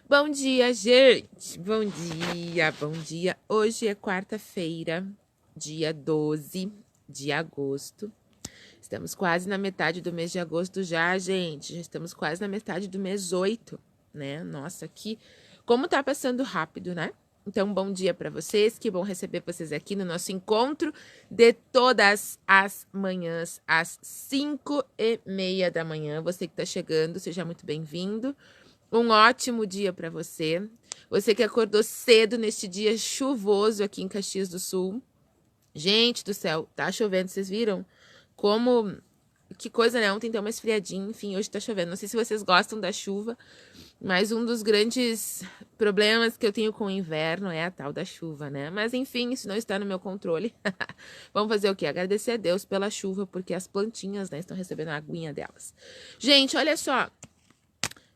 Bom dia, gente! Bom dia, bom dia. Hoje é quarta-feira, dia 12 de agosto. Estamos quase na metade do mês de agosto já, gente. Já estamos quase na metade do mês 8, né? Nossa, como tá passando rápido, né? Então, bom dia para vocês. Que bom receber vocês aqui no nosso encontro de todas as manhãs, às 5h30 da manhã. Você que tá chegando, seja muito bem-vindo. Um ótimo dia para você. Você que acordou cedo neste dia chuvoso aqui em Caxias do Sul. Gente do céu, tá chovendo, vocês viram? Que coisa, né? Ontem deu uma esfriadinha, enfim, hoje tá chovendo. Não sei se vocês gostam da chuva, mas um dos grandes problemas que eu tenho com o inverno é a tal da chuva, né? Mas enfim, isso não está no meu controle. Vamos fazer o quê? Agradecer a Deus pela chuva, porque as plantinhas, né, estão recebendo a aguinha delas. Gente, olha só.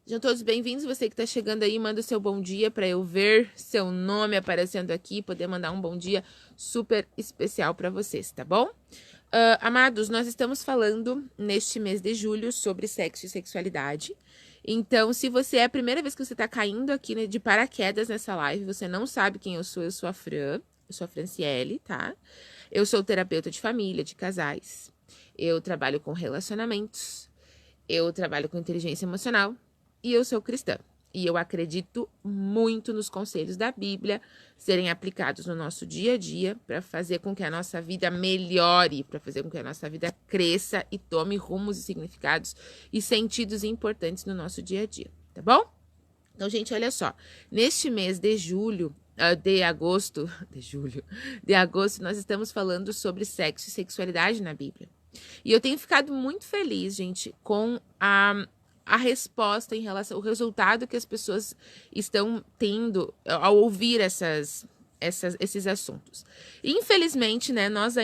Sejam todos bem-vindos. Você que está chegando aí, manda o seu bom dia para eu ver seu nome aparecendo aqui, poder mandar um bom dia super especial para vocês, tá bom? Amados, nós estamos falando neste mês de julho sobre sexo e sexualidade. Então, se você é a primeira vez que você está caindo aqui, né, de paraquedas nessa live, você não sabe quem eu sou a Fran, eu sou a Franciele, tá? Eu sou terapeuta de família, de casais. Eu trabalho com relacionamentos. Eu trabalho com inteligência emocional. E eu sou cristã. E eu acredito muito nos conselhos da Bíblia serem aplicados no nosso dia a dia para fazer com que a nossa vida melhore, para fazer com que a nossa vida cresça e tome rumos e significados e sentidos importantes no nosso dia a dia, tá bom? Então, gente, olha só. Neste mês de agosto, nós estamos falando sobre sexo e sexualidade na Bíblia. E eu tenho ficado muito feliz, gente, com a resposta em relação ao resultado que as pessoas estão tendo ao ouvir esses assuntos. Infelizmente, né, nossa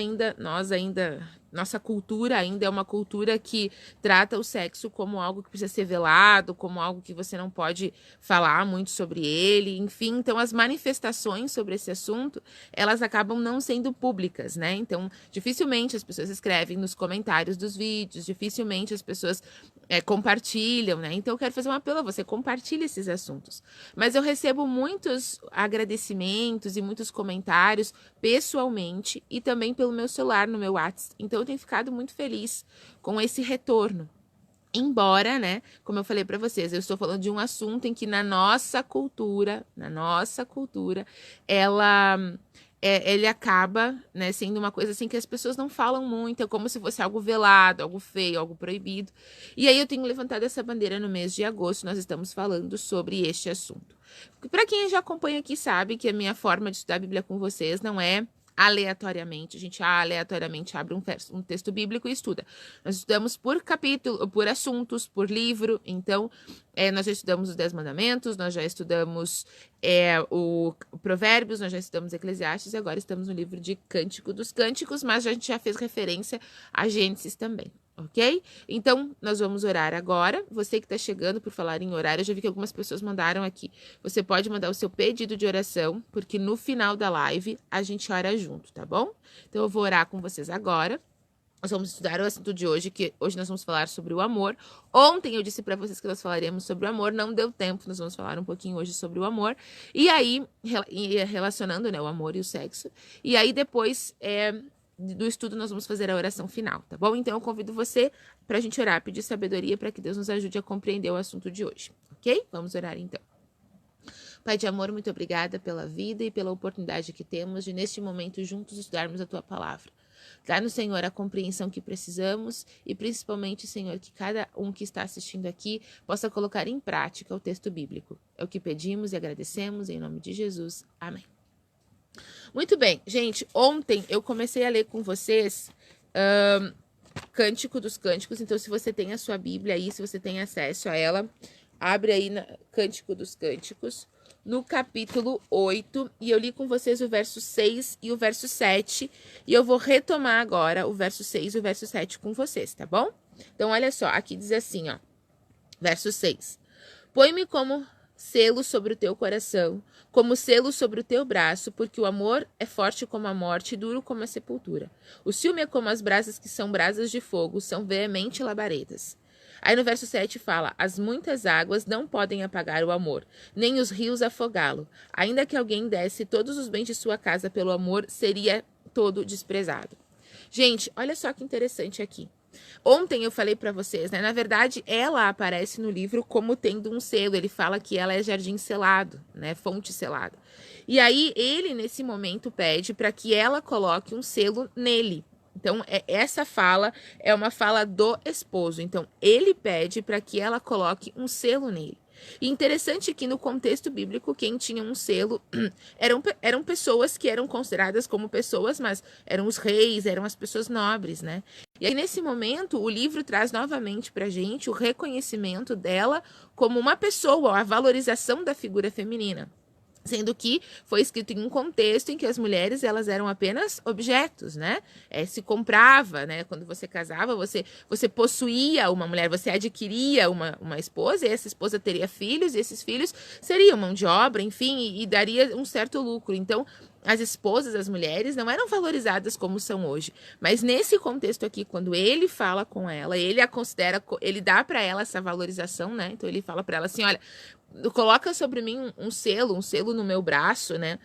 cultura ainda é uma cultura que trata o sexo como algo que precisa ser velado, como algo que você não pode falar muito sobre ele, enfim. Então, as manifestações sobre esse assunto, elas acabam não sendo públicas, né? Então, dificilmente as pessoas escrevem nos comentários dos vídeos, dificilmente as pessoas compartilham, né? Então, eu quero fazer um apelo a você, compartilhe esses assuntos. Mas eu recebo muitos agradecimentos e muitos comentários pessoalmente e também pelo meu celular, no meu WhatsApp. Então, eu tenho ficado muito feliz com esse retorno. Embora, né, como eu falei para vocês, eu estou falando de um assunto em que na nossa cultura, ele acaba, né, sendo uma coisa assim que as pessoas não falam muito, é como se fosse algo velado, algo feio, algo proibido. E aí eu tenho levantado essa bandeira no mês de agosto, nós estamos falando sobre este assunto. Para quem já acompanha aqui sabe que a minha forma de estudar a Bíblia com vocês não é aleatoriamente, a gente aleatoriamente abre um texto bíblico e estuda. Nós estudamos por capítulo, por assuntos, por livro. Então, nós já estudamos os 10 mandamentos, nós já estudamos o Provérbios, nós já estudamos Eclesiastes e agora estamos no livro de Cântico dos Cânticos, mas a gente já fez referência a Gênesis também. Ok? Então, nós vamos orar agora. Você que está chegando, por falar em horário, eu já vi que algumas pessoas mandaram aqui. Você pode mandar o seu pedido de oração, porque no final da live a gente ora junto, tá bom? Então, eu vou orar com vocês agora. Nós vamos estudar o assunto de hoje, que hoje nós vamos falar sobre o amor. Ontem eu disse para vocês que nós falaríamos sobre o amor, não deu tempo, nós vamos falar um pouquinho hoje sobre o amor. E aí, relacionando, né, o amor e o sexo. E aí, depois do estudo, nós vamos fazer a oração final, tá bom? Então, eu convido você para a gente orar, pedir sabedoria para que Deus nos ajude a compreender o assunto de hoje, ok? Vamos orar, então. Pai de amor, muito obrigada pela vida e pela oportunidade que temos de, neste momento, juntos estudarmos a Tua palavra. Dá-nos, Senhor, a compreensão que precisamos e, principalmente, Senhor, que cada um que está assistindo aqui possa colocar em prática o texto bíblico. É o que pedimos e agradecemos, em nome de Jesus. Amém. Muito bem, gente, ontem eu comecei a ler com vocês Cântico dos Cânticos, então se você tem a sua Bíblia aí, se você tem acesso a ela, abre aí na Cântico dos Cânticos, no capítulo 8, e eu li com vocês o verso 6 e o verso 7, e eu vou retomar agora o verso 6 e o verso 7 com vocês, tá bom? Então, olha só, aqui diz assim, ó, verso 6. Põe-me como selo sobre o teu coração, como selo sobre o teu braço, porque o amor é forte como a morte e duro como a sepultura. O ciúme é como as brasas que são brasas de fogo, são veemente labaredas. Aí no verso 7 fala: as muitas águas não podem apagar o amor, nem os rios afogá-lo. Ainda que alguém desse todos os bens de sua casa pelo amor, seria todo desprezado. Gente, olha só que interessante aqui. Ontem eu falei para vocês, né? Na verdade, ela aparece no livro como tendo um selo. Ele fala que ela é jardim selado, né? Fonte selada. E aí ele nesse momento pede para que ela coloque um selo nele. Então, essa fala é uma fala do esposo. Então, ele pede para que ela coloque um selo nele. E interessante que no contexto bíblico, quem tinha um selo eram pessoas que eram consideradas como pessoas, mas eram os reis, eram as pessoas nobres, né? E aí, nesse momento, o livro traz novamente pra gente o reconhecimento dela como uma pessoa, a valorização da figura feminina. Sendo que foi escrito em um contexto em que as mulheres elas eram apenas objetos, né? Se comprava, né? Quando você casava, você possuía uma mulher, você adquiria uma esposa, e essa esposa teria filhos, e esses filhos seriam mão de obra, enfim, e daria um certo lucro. Então, as esposas, as mulheres, não eram valorizadas como são hoje. Mas nesse contexto aqui, quando ele fala com ela, ele a considera, ele dá para ela essa valorização, né? Então ele fala para ela assim, olha, coloca sobre mim um selo no meu braço, né?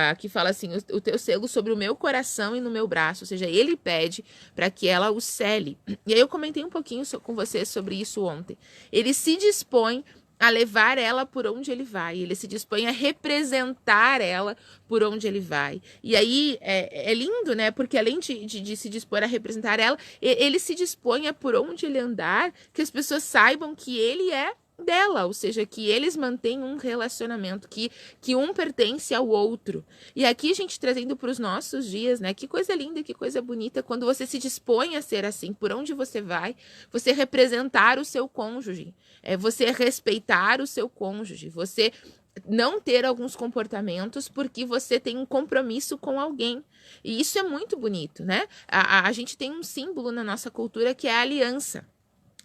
Aqui fala assim, o teu selo sobre o meu coração e no meu braço. Ou seja, ele pede para que ela o sele. E aí eu comentei um pouquinho com vocês sobre isso ontem. Ele se dispõe a levar ela por onde ele vai. Ele se dispõe a representar ela por onde ele vai. E aí é lindo, né? Porque além de se dispor a representar ela, ele se dispõe a por onde ele andar, que as pessoas saibam que ele é dela, ou seja, que eles mantêm um relacionamento, que um pertence ao outro. E aqui a gente trazendo para os nossos dias, né? Que coisa linda, que coisa bonita, quando você se dispõe a ser assim, por onde você vai, você representar o seu cônjuge, você respeitar o seu cônjuge, você não ter alguns comportamentos porque você tem um compromisso com alguém. E isso é muito bonito, né? A gente tem um símbolo na nossa cultura que é a aliança.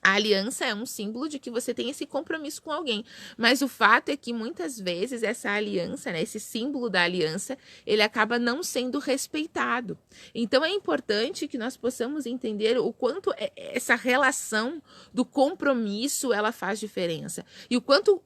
A aliança é um símbolo de que você tem esse compromisso com alguém. Mas o fato é que muitas vezes essa aliança, né, esse símbolo da aliança, ele acaba não sendo respeitado. Então é importante que nós possamos entender o quanto essa relação do compromisso ela faz diferença. E o quanto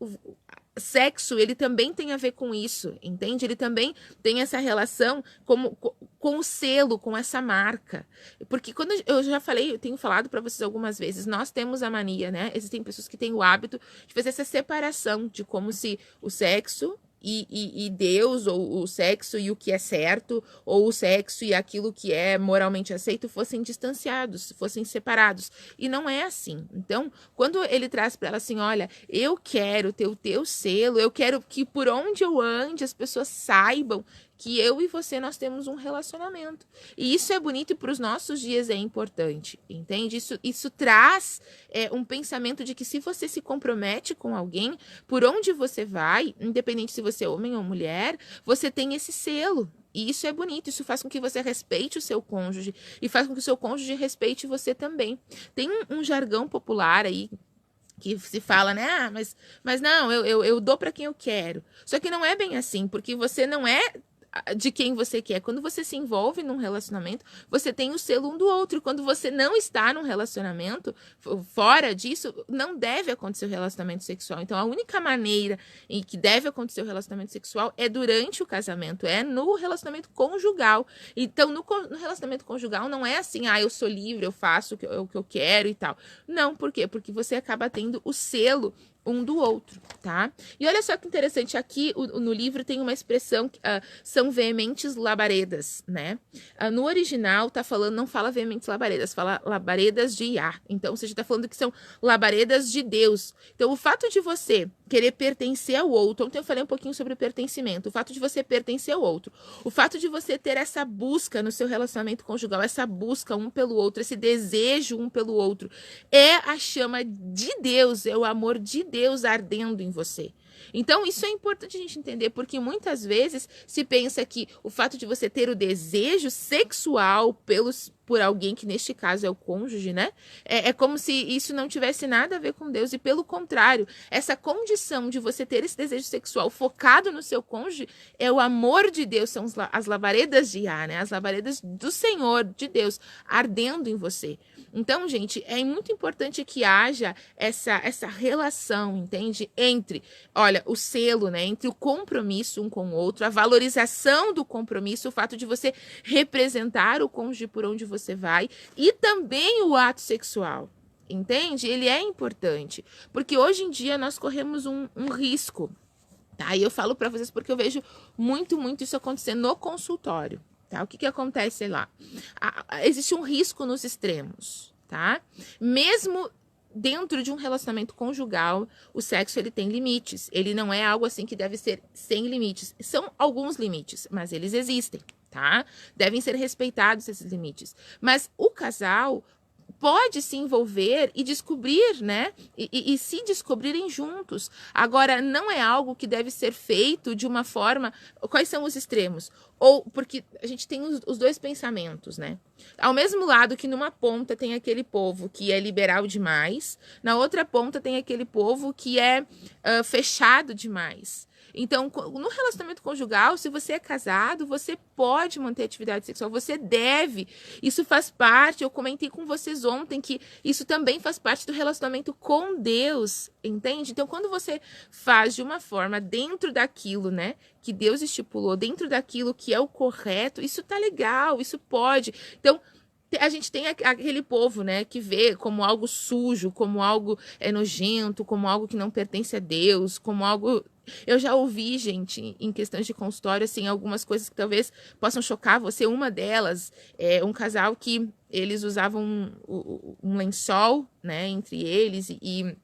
sexo, ele também tem a ver com isso, entende? Ele também tem essa relação com o selo, com essa marca. Porque quando eu já falei, eu tenho falado para vocês algumas vezes, nós temos a mania, né? Existem pessoas que têm o hábito de fazer essa separação de como se o sexo e Deus, ou o sexo e o que é certo, ou o sexo e aquilo que é moralmente aceito fossem distanciados, fossem separados. E não é assim. Então, quando ele traz para ela assim, olha, eu quero ter o teu selo, eu quero que por onde eu ande as pessoas saibam que eu e você, nós temos um relacionamento. E isso é bonito e para os nossos dias é importante, entende? Isso traz um pensamento de que se você se compromete com alguém, por onde você vai, independente se você é homem ou mulher, você tem esse selo. E isso é bonito, isso faz com que você respeite o seu cônjuge e faz com que o seu cônjuge respeite você também. Tem um jargão popular aí, que se fala, né? Mas não, eu dou para quem eu quero. Só que não é bem assim, porque você não é de quem você quer. Quando você se envolve num relacionamento, você tem o selo um do outro. Quando você não está num relacionamento, fora disso, não deve acontecer o relacionamento sexual. Então, a única maneira em que deve acontecer o relacionamento sexual é durante o casamento, é no relacionamento conjugal. Então, no relacionamento conjugal não é assim, eu sou livre, eu faço o que eu quero e tal. Não, por quê? Porque você acaba tendo o selo um do outro, tá? E olha só que interessante, aqui no livro tem uma expressão, são veementes labaredas, né? No original tá falando, não fala veementes labaredas, fala labaredas de Iá. Então, ou seja, tá falando que são labaredas de Deus. Então, o fato de você querer pertencer ao outro, ontem eu falei um pouquinho sobre o pertencimento, o fato de você pertencer ao outro, o fato de você ter essa busca no seu relacionamento conjugal, essa busca um pelo outro, esse desejo um pelo outro, é a chama de Deus, é o amor de Deus ardendo em você. Então, isso é importante a gente entender, porque muitas vezes se pensa que o fato de você ter o desejo sexual por alguém, que neste caso é o cônjuge, né? É como se isso não tivesse nada a ver com Deus, e pelo contrário, essa condição de você ter esse desejo sexual focado no seu cônjuge é o amor de Deus, são as labaredas de Iá, né? As labaredas do Senhor, de Deus, ardendo em você. Então, gente, é muito importante que haja essa relação, entende? Entre, olha, o selo, né? Entre o compromisso um com o outro, a valorização do compromisso, o fato de você representar o cônjuge por onde você vai e também o ato sexual. Entende? Ele é importante, porque hoje em dia nós corremos um risco, tá? E eu falo para vocês porque eu vejo muito isso acontecer no consultório, tá? O que acontece lá? Existe um risco nos extremos, tá? Mesmo dentro de um relacionamento conjugal, o sexo ele tem limites. Ele não é algo assim que deve ser sem limites. São alguns limites, mas eles existem, tá? Devem ser respeitados esses limites. Mas o casal pode se envolver e descobrir, né? E se descobrirem juntos. Agora, não é algo que deve ser feito de uma forma... Quais são os extremos? Ou porque a gente tem os dois pensamentos, né? Ao mesmo lado que numa ponta tem aquele povo que é liberal demais, na outra ponta tem aquele povo que é fechado demais. Então, no relacionamento conjugal, se você é casado, você pode manter atividade sexual, você deve. Isso faz parte, eu comentei com vocês ontem que isso também faz parte do relacionamento com Deus, entende? Então, quando você faz de uma forma dentro daquilo, né, que Deus estipulou, dentro daquilo que é o correto, isso tá legal, isso pode. Então, a gente tem aquele povo, né, que vê como algo sujo, como algo nojento, como algo que não pertence a Deus, como algo... Eu já ouvi, gente, em questões de consultório, assim, algumas coisas que talvez possam chocar você. Uma delas é um casal que eles usavam um lençol, né, entre eles e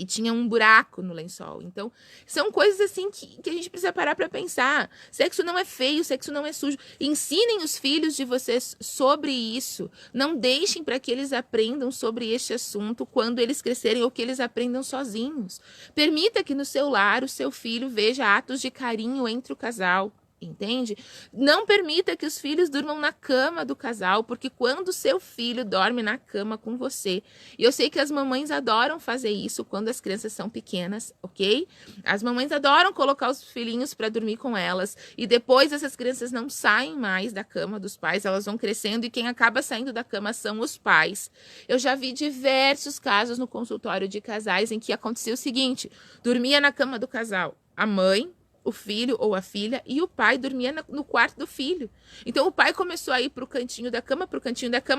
tinha um buraco no lençol. Então, são coisas assim que a gente precisa parar para pensar. Sexo não é feio, sexo não é sujo. Ensinem os filhos de vocês sobre isso. Não deixem para que eles aprendam sobre este assunto quando eles crescerem ou que eles aprendam sozinhos. Permita que no seu lar o seu filho veja atos de carinho entre o casal. Entende? Não permita que os filhos durmam na cama do casal, porque quando seu filho dorme na cama com você, e eu sei que as mamães adoram fazer isso quando as crianças são pequenas, ok? As mamães adoram colocar os filhinhos para dormir com elas, e depois essas crianças não saem mais da cama dos pais, elas vão crescendo e quem acaba saindo da cama são os pais. Eu já vi diversos casos no consultório de casais em que acontecia o seguinte: dormia na cama do casal a mãe, o filho ou a filha, e o pai dormia no quarto do filho. Então o pai começou a ir pro cantinho da cama,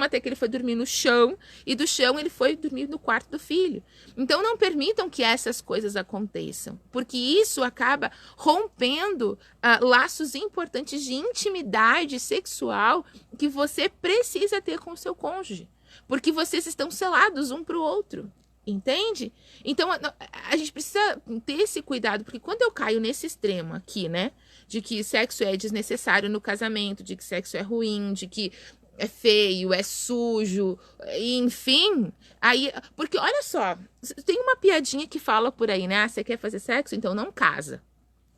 até que ele foi dormir no chão, e do chão ele foi dormir no quarto do filho. Então não permitam que essas coisas aconteçam, porque isso acaba rompendo laços importantes de intimidade sexual que você precisa ter com o seu cônjuge, porque vocês estão selados um pro outro. Entende? Então, a gente precisa ter esse cuidado, porque quando eu caio nesse extremo aqui, né, de que sexo é desnecessário no casamento, de que sexo é ruim, de que é feio, é sujo, enfim, aí, porque olha só, tem uma piadinha que fala por aí, né, você quer fazer sexo? Então não casa.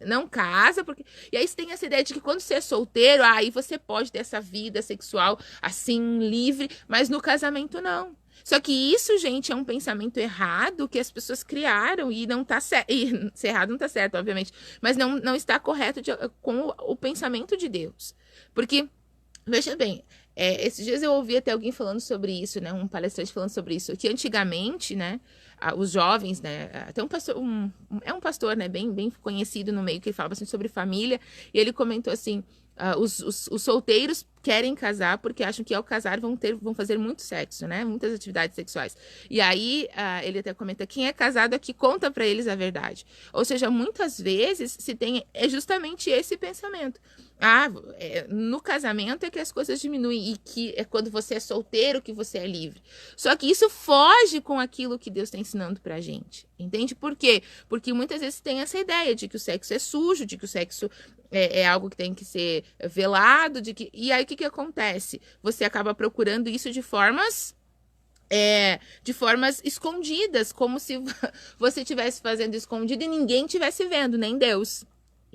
Não casa, porque... E aí você tem essa ideia de que quando você é solteiro, aí você pode ter essa vida sexual assim, livre, mas no casamento não. Só que isso, gente, é um pensamento errado que as pessoas criaram e não tá certo. E ser errado não tá certo, obviamente, mas não está correto com o pensamento de Deus. Porque, veja bem, esses dias eu ouvi até alguém falando sobre isso, né? Um palestrante falando sobre isso, que antigamente, né? Os jovens, né? Até um pastor, é um pastor, né? Bem conhecido no meio, que ele falava assim, sobre família, e ele comentou assim: os solteiros querem casar porque acham que ao casar vão fazer muito sexo, né? Muitas atividades sexuais. E aí ele até comenta: quem é casado aqui conta para eles a verdade. Ou seja, muitas vezes se tem justamente esse pensamento. No casamento é que as coisas diminuem e que é quando você é solteiro que você é livre. Só que isso foge com aquilo que Deus está ensinando pra gente. Entende por quê? Porque muitas vezes tem essa ideia de que o sexo é sujo, de que o sexo é algo que tem que ser velado, e aí o que acontece? Você acaba procurando isso de formas escondidas, como se você estivesse fazendo escondido e ninguém estivesse vendo, nem Deus.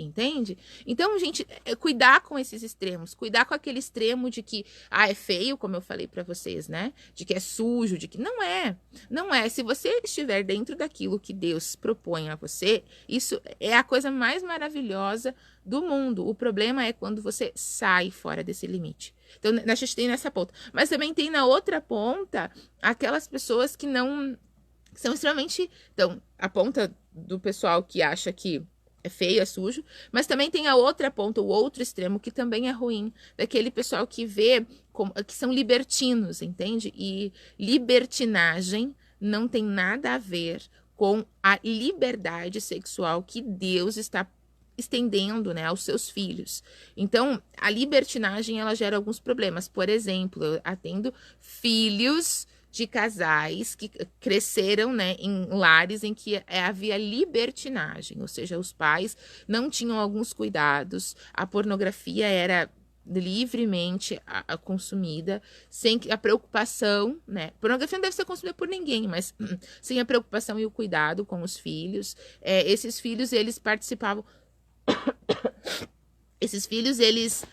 Entende? Então, gente, cuidar com esses extremos, cuidar com aquele extremo de que, é feio, como eu falei pra vocês, né? De que é sujo, de que não é. Não é. Se você estiver dentro daquilo que Deus propõe a você, isso é a coisa mais maravilhosa do mundo. O problema é quando você sai fora desse limite. Então, a gente tem nessa ponta. Mas também tem na outra ponta aquelas pessoas que não... que são extremamente... Então, a ponta do pessoal que acha que é feio, é sujo, mas também tem a outra ponta, o outro extremo, que também é ruim, daquele pessoal que vê, que são libertinos, entende? E libertinagem não tem nada a ver com a liberdade sexual que Deus está estendendo, né, aos seus filhos. Então, a libertinagem, ela gera alguns problemas. Por exemplo, eu atendo filhos de casais que cresceram, né, em lares em que havia libertinagem, ou seja, os pais não tinham alguns cuidados, a pornografia era livremente consumida, sem a preocupação, né? Pornografia não deve ser consumida por ninguém, mas sem a preocupação e o cuidado com os filhos. Esses filhos, eles participavam... Esses filhos, eles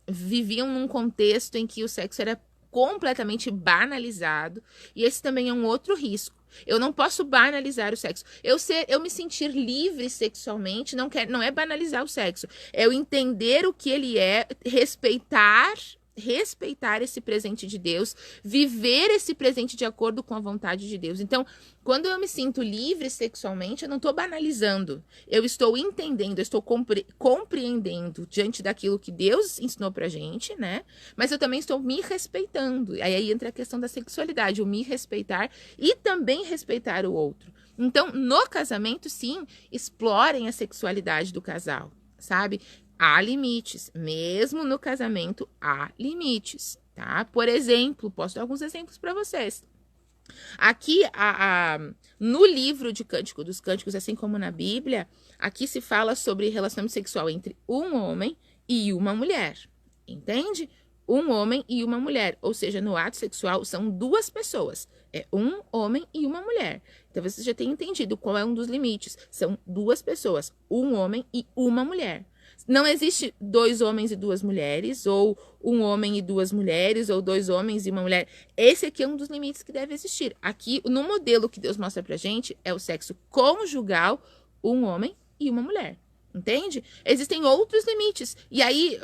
viviam num contexto em que o sexo era completamente banalizado, e esse também é um outro risco. Eu não posso banalizar o sexo. Eu me sentir livre sexualmente não é banalizar o sexo. É eu entender o que ele é, respeitar esse presente de Deus, viver esse presente de acordo com a vontade de Deus. Então, quando eu me sinto livre sexualmente, eu não estou banalizando. Eu estou entendendo, eu estou compreendendo diante daquilo que Deus ensinou pra gente, né? Mas eu também estou me respeitando. Aí entra a questão da sexualidade, o me respeitar e também respeitar o outro. Então, no casamento, sim, explorem a sexualidade do casal, sabe? Há limites, mesmo no casamento há limites, tá? Por exemplo, posso dar alguns exemplos para vocês. Aqui, no livro de Cântico dos Cânticos, assim como na Bíblia, aqui se fala sobre relacionamento sexual entre um homem e uma mulher, entende? Um homem e uma mulher, ou seja, no ato sexual são duas pessoas, é um homem e uma mulher. Então você já tem entendido qual é um dos limites, são duas pessoas, um homem e uma mulher. Não existe dois homens e duas mulheres, ou um homem e duas mulheres, ou dois homens e uma mulher. Esse aqui é um dos limites que deve existir. Aqui, no modelo que Deus mostra pra gente, é o sexo conjugal, um homem e uma mulher. Entende? Existem outros limites. E aí,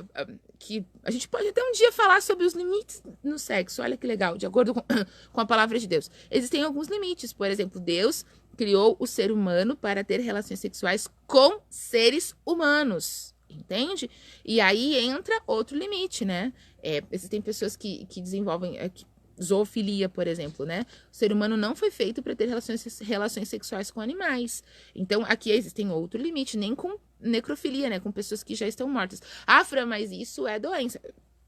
que a gente pode até um dia falar sobre os limites no sexo. Olha que legal, de acordo com a palavra de Deus. Existem alguns limites. Por exemplo, Deus criou o ser humano para ter relações sexuais com seres humanos. Entende? E aí entra outro limite, né? Existem pessoas que desenvolvem zoofilia, por exemplo, né? O ser humano não foi feito para ter relações sexuais com animais. Então, aqui existem outro limite, nem com necrofilia, né? Com pessoas que já estão mortas. Fran, mas isso é doença.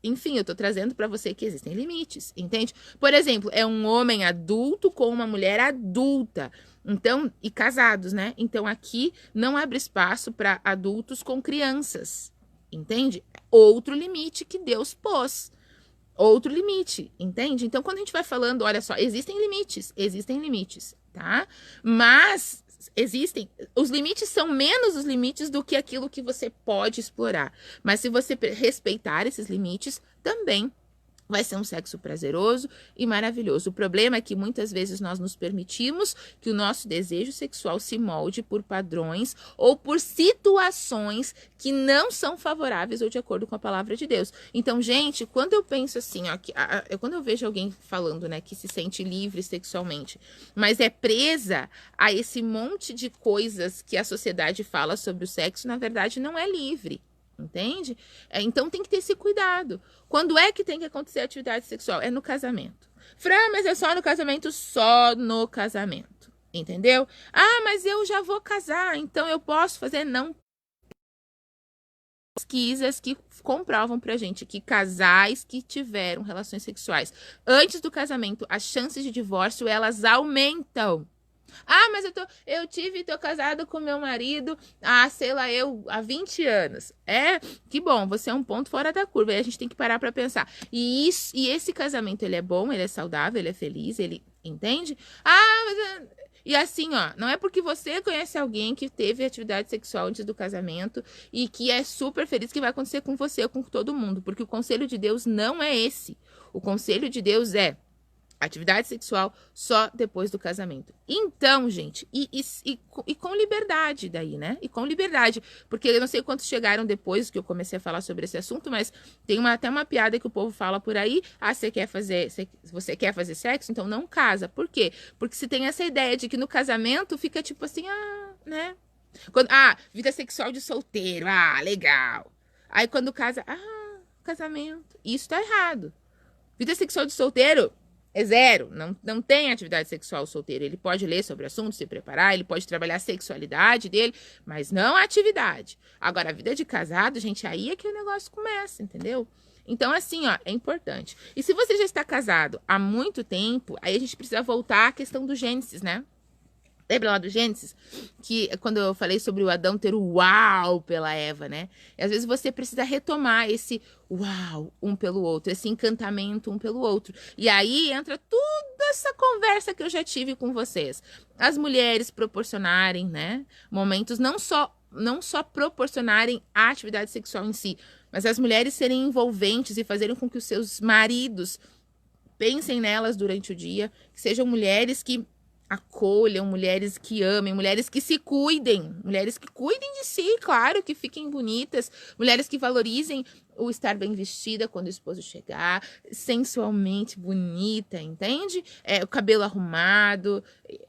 Enfim, eu tô trazendo para você que existem limites, entende? Por exemplo, é um homem adulto com uma mulher adulta. Então, e casados, né? Então, aqui não abre espaço para adultos com crianças, entende? Outro limite que Deus pôs. Outro limite, entende? Então, quando a gente vai falando, olha só, existem limites, tá? Mas os limites são menos os limites do que aquilo que você pode explorar. Mas se você respeitar esses limites, também vai ser um sexo prazeroso e maravilhoso. O problema é que muitas vezes nós nos permitimos que o nosso desejo sexual se molde por padrões ou por situações que não são favoráveis ou de acordo com a palavra de Deus. Então, gente, quando eu penso assim, quando eu vejo alguém falando, né, que se sente livre sexualmente, mas é presa a esse monte de coisas que a sociedade fala sobre o sexo, na verdade não é livre. Entende? Então tem que ter esse cuidado. Quando é que tem que acontecer a atividade sexual? É no casamento. Fran, mas é só no casamento? Só no casamento. Entendeu? Mas eu já vou casar, então eu posso fazer? Não. Pesquisas que comprovam pra gente que casais que tiveram relações sexuais antes do casamento, as chances de divórcio, elas aumentam. Mas tô casado com meu marido há 20 anos. Que bom, você é um ponto fora da curva. Aí a gente tem que parar pra pensar. E esse casamento, ele é bom, ele é saudável, ele é feliz, ele entende? Mas E assim, ó, não é porque você conhece alguém que teve atividade sexual antes do casamento e que é super feliz que vai acontecer com você ou com todo mundo, porque o conselho de Deus não é esse. O conselho de Deus é atividade sexual só depois do casamento. Então, gente, e com liberdade daí, né? E com liberdade. Porque eu não sei quantos chegaram depois que eu comecei a falar sobre esse assunto, mas tem até uma piada que o povo fala por aí. Ah, você quer fazer sexo? Então não casa. Por quê? Porque se tem essa ideia de que no casamento fica tipo assim, né? Vida sexual de solteiro. Ah, legal. Aí quando casa, casamento. Isso tá errado. Vida sexual de solteiro é zero, não tem atividade sexual solteiro. Ele pode ler sobre o assunto, se preparar, ele pode trabalhar a sexualidade dele, mas não a atividade. Agora, a vida de casado, gente, aí é que o negócio começa, entendeu? Então, assim, ó, é importante. E se você já está casado há muito tempo, aí a gente precisa voltar à questão do Gênesis, né? Lembra lá do Gênesis? Que quando eu falei sobre o Adão ter o uau pela Eva, né? E às vezes você precisa retomar esse uau um pelo outro, esse encantamento um pelo outro. E aí entra toda essa conversa que eu já tive com vocês. As mulheres proporcionarem, né? Momentos não só proporcionarem a atividade sexual em si, mas as mulheres serem envolventes e fazerem com que os seus maridos pensem nelas durante o dia, que sejam mulheres que acolham, mulheres que amem, mulheres que se cuidem, mulheres que cuidem de si, claro, que fiquem bonitas, mulheres que valorizem o estar bem vestida quando o esposo chegar, sensualmente bonita, entende? O cabelo arrumado,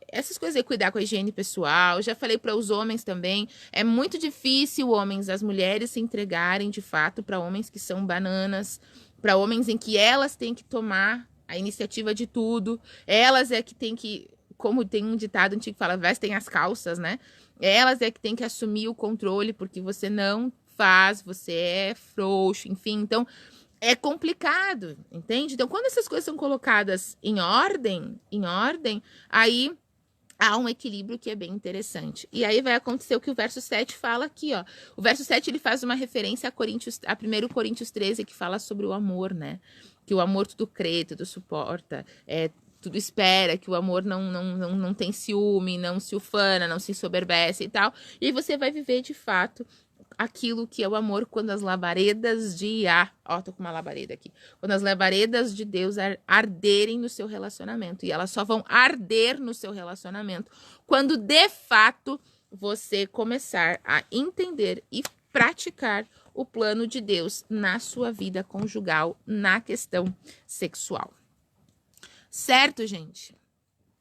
essas coisas aí, cuidar com a higiene pessoal. Já falei para os homens também, é muito difícil as mulheres se entregarem de fato para homens que são bananas, para homens em que elas têm que tomar a iniciativa de tudo, elas é que têm que, como tem um ditado antigo que fala, vestem as calças, né? Elas é que tem que assumir o controle, porque você não faz, você é frouxo, enfim. Então, é complicado, entende? Então, quando essas coisas são colocadas em ordem, aí há um equilíbrio que é bem interessante. E aí vai acontecer o que o verso 7 fala aqui, ó. O verso 7, ele faz uma referência a 1 Coríntios 13, que fala sobre o amor, né? Que o amor tudo crê, tudo suporta, tudo espera, que o amor não tem ciúme, não se ufana, não se ensoberbece e tal. E aí você vai viver, de fato, aquilo que é o amor quando as labaredas tô com uma labareda aqui. Quando as labaredas de Deus arderem no seu relacionamento. E elas só vão arder no seu relacionamento quando, de fato, você começar a entender e praticar o plano de Deus na sua vida conjugal, na questão sexual. Certo, gente?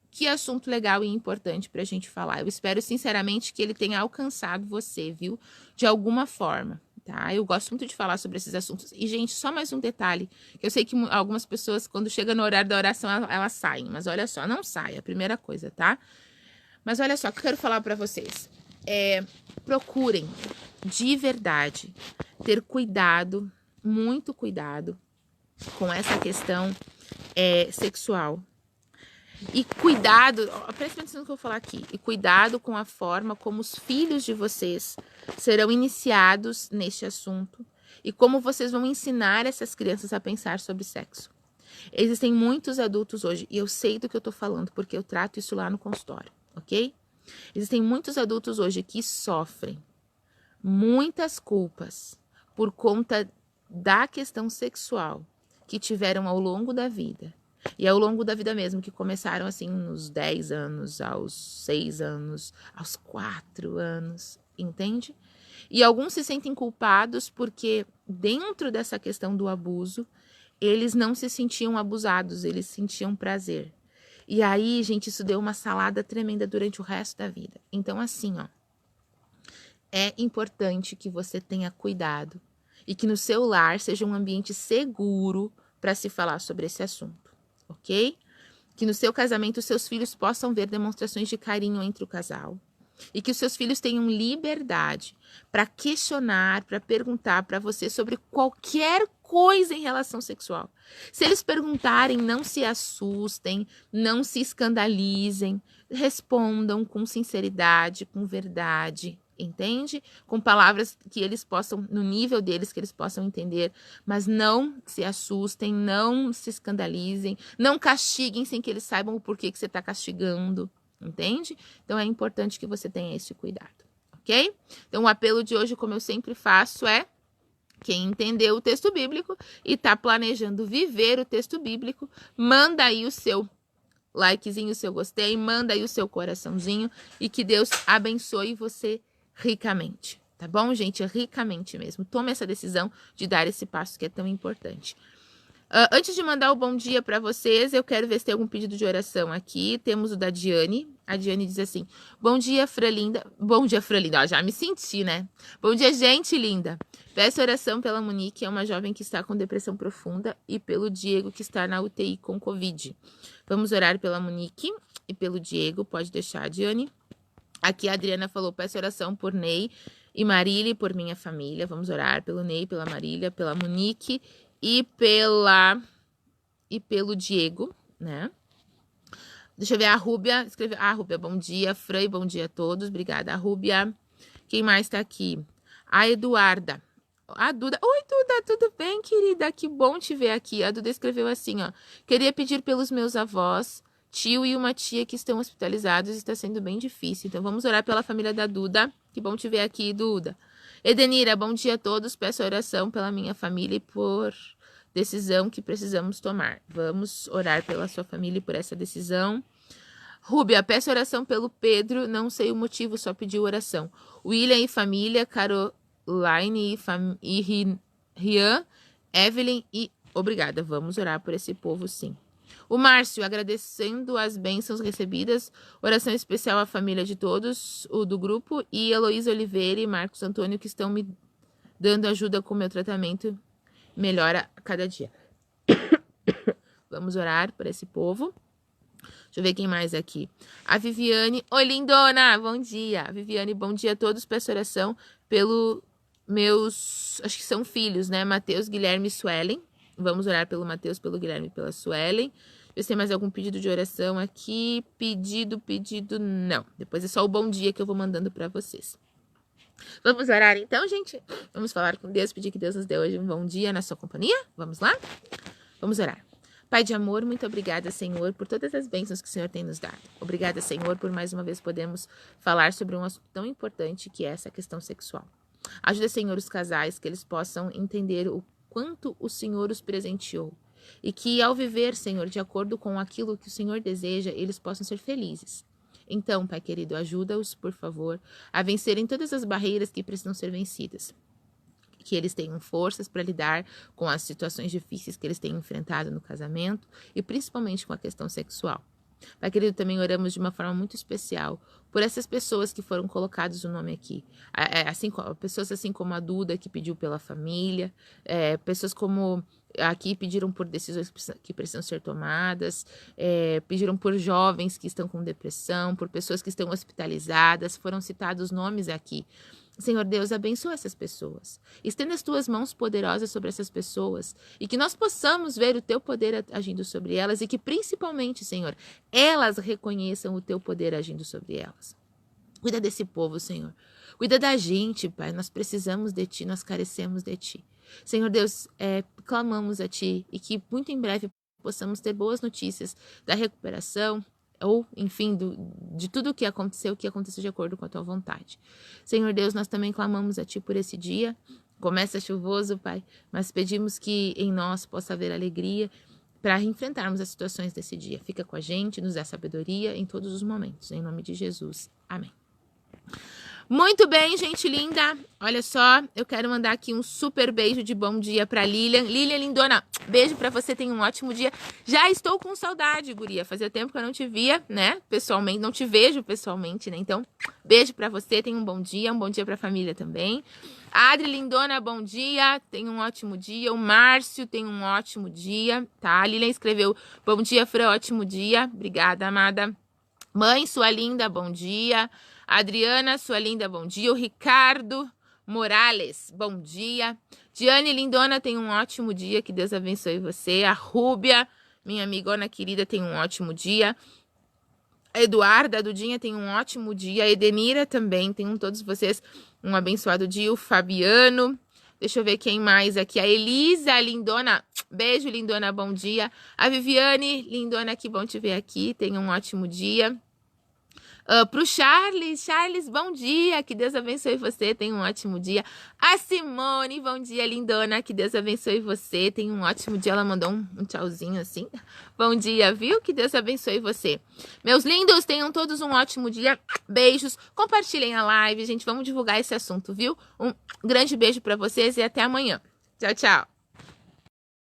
Que assunto legal e importante pra gente falar. Eu espero sinceramente que ele tenha alcançado você, viu? De alguma forma, tá? Eu gosto muito de falar sobre esses assuntos. E, gente, só mais um detalhe. Eu sei que algumas pessoas, quando chega no horário da oração, elas saem. Mas olha só, não saia, a primeira coisa, tá? Mas olha só, o que eu quero falar pra vocês. Procurem, de verdade, ter cuidado, muito cuidado, com essa questão sexual. E cuidado, presta atenção no que eu vou falar aqui, e cuidado com a forma como os filhos de vocês serão iniciados neste assunto e como vocês vão ensinar essas crianças a pensar sobre sexo. Existem muitos adultos hoje, e eu sei do que eu tô falando, porque eu trato isso lá no consultório, ok? Existem muitos adultos hoje que sofrem muitas culpas por conta da questão sexual que tiveram ao longo da vida. E ao longo da vida mesmo, que começaram assim nos 10 anos, aos 6 anos, aos 4 anos, entende? E alguns se sentem culpados porque dentro dessa questão do abuso, eles não se sentiam abusados, eles sentiam prazer. E aí, gente, isso deu uma salada tremenda durante o resto da vida. Então, assim, ó, é importante que você tenha cuidado e que no seu lar seja um ambiente seguro para se falar sobre esse assunto. Ok? Que no seu casamento os seus filhos possam ver demonstrações de carinho entre o casal e que os seus filhos tenham liberdade para questionar, para perguntar para você sobre qualquer coisa em relação sexual. Se eles perguntarem, não se assustem, não se escandalizem, respondam com sinceridade, com verdade, entende? Com palavras que eles possam, no nível deles, que eles possam entender, mas não se assustem, não se escandalizem, não castiguem sem que eles saibam o porquê que você está castigando, entende? Então, é importante que você tenha esse cuidado, ok? Então, o apelo de hoje, como eu sempre faço, é quem entendeu o texto bíblico e está planejando viver o texto bíblico, manda aí o seu likezinho, o seu gostei, manda aí o seu coraçãozinho e que Deus abençoe você ricamente, tá bom, gente? Ricamente mesmo. Tome essa decisão de dar esse passo que é tão importante. Antes de mandar o bom dia para vocês, eu quero ver se tem algum pedido de oração aqui. Temos o da Diane. A Diane diz assim: bom dia, Fralinda. Bom dia, Fralinda. Ó, já me senti, né? Bom dia, gente linda. Peço oração pela Monique, é uma jovem que está com depressão profunda, e pelo Diego, que está na UTI com Covid. Vamos orar pela Monique e pelo Diego. Pode deixar, Diane. Aqui a Adriana falou: peço oração por Ney e Marília e por minha família. Vamos orar pelo Ney, pela Marília, pela Monique e pelo Diego, né? Deixa eu ver, a Rúbia escreveu. Rúbia, bom dia, Fran, bom dia a todos. Obrigada, Rúbia. Quem mais tá aqui? A Eduarda. A Duda. Oi, Duda, tudo bem, querida? Que bom te ver aqui. A Duda escreveu assim, ó: queria pedir pelos meus avós, tio e uma tia que estão hospitalizados, está sendo bem difícil. Então, vamos orar pela família da Duda. Que bom te ver aqui, Duda. Edenira, bom dia a todos. Peço oração pela minha família e por decisão que precisamos tomar. Vamos orar pela sua família e por essa decisão. Rúbia, peço oração pelo Pedro. Não sei o motivo, só pediu oração. William e família, Caroline e Rian, Evelyn e... Obrigada, vamos orar por esse povo, sim. O Márcio, agradecendo as bênçãos recebidas, oração especial à família de todos, o do grupo, e Heloísa Oliveira e Marcos Antônio, que estão me dando ajuda com o meu tratamento, melhora a cada dia. Vamos orar por esse povo. Deixa eu ver quem mais aqui. A Viviane. Oi, lindona, bom dia. Viviane, bom dia a todos. Peço oração pelo meus, acho que são filhos, né? Matheus, Guilherme e Suelen. Vamos orar pelo Matheus, pelo Guilherme e pela Suelen. Ver se tem mais algum pedido de oração aqui. Pedido, não. Depois é só o bom dia que eu vou mandando para vocês. Vamos orar então, gente? Vamos falar com Deus, pedir que Deus nos dê hoje um bom dia na sua companhia? Vamos lá? Vamos orar. Pai de amor, muito obrigada, Senhor, por todas as bênçãos que o Senhor tem nos dado. Obrigada, Senhor, por mais uma vez podermos falar sobre um assunto tão importante que é essa questão sexual. Ajuda, Senhor, os casais, que eles possam entender o quanto o Senhor os presenteou. E que ao viver, Senhor, de acordo com aquilo que o Senhor deseja, eles possam ser felizes. Então, Pai querido, ajuda-os, por favor, a vencerem todas as barreiras que precisam ser vencidas. Que eles tenham forças para lidar com as situações difíceis que eles têm enfrentado no casamento e principalmente com a questão sexual. Pai querido, também oramos de uma forma muito especial por essas pessoas que foram colocadas o nome aqui. Pessoas assim como a Duda, que pediu pela família, pessoas como aqui pediram por decisões que precisam ser tomadas, pediram por jovens que estão com depressão, por pessoas que estão hospitalizadas, foram citados nomes aqui. Senhor Deus, abençoa essas pessoas. Estenda as tuas mãos poderosas sobre essas pessoas e que nós possamos ver o teu poder agindo sobre elas e que principalmente, Senhor, elas reconheçam o teu poder agindo sobre elas. Cuida desse povo, Senhor. Cuida da gente, Pai. Nós precisamos de Ti, nós carecemos de Ti. Senhor Deus, clamamos a Ti e que muito em breve possamos ter boas notícias da recuperação, ou, enfim, de tudo o que aconteceu de acordo com a tua vontade. Senhor Deus, nós também clamamos a Ti por esse dia. Começa chuvoso, Pai, mas pedimos que em nós possa haver alegria para enfrentarmos as situações desse dia. Fica com a gente, nos dá sabedoria em todos os momentos. Em nome de Jesus. Amém. Muito bem, gente linda. Olha só, eu quero mandar aqui um super beijo de bom dia pra Lilian. Lilian, lindona, beijo pra você, tenha um ótimo dia. Já estou com saudade, guria. Fazia tempo que eu não te via, né, pessoalmente, não te vejo pessoalmente, né? Então, beijo pra você, tenha um bom dia pra família também. A Adri, lindona, bom dia, tenha um ótimo dia. O Márcio, tenha um ótimo dia, tá? A Lilian escreveu, bom dia, Fran, ótimo dia. Obrigada, amada. Mãe, sua linda, bom dia. Adriana, sua linda, bom dia. O Ricardo Morales, bom dia. Diane, lindona, tenha um ótimo dia. Que Deus abençoe você. A Rúbia, minha amigona querida, tenha um ótimo dia. A Eduarda, a Dudinha, tenha um ótimo dia. A Edenira também, tenham todos vocês um abençoado dia. O Fabiano, deixa eu ver quem mais aqui. A Elisa, lindona, beijo, lindona, bom dia. A Viviane, lindona, que bom te ver aqui. Tenha um ótimo dia. Pro Charles, bom dia, que Deus abençoe você, tenha um ótimo dia. A Simone, bom dia, lindona, que Deus abençoe você, tenha um ótimo dia. Ela mandou um tchauzinho assim. Bom dia, viu? Que Deus abençoe você. Meus lindos, tenham todos um ótimo dia. Beijos, compartilhem a live, gente, vamos divulgar esse assunto, viu? Um grande beijo pra vocês e até amanhã. Tchau, tchau.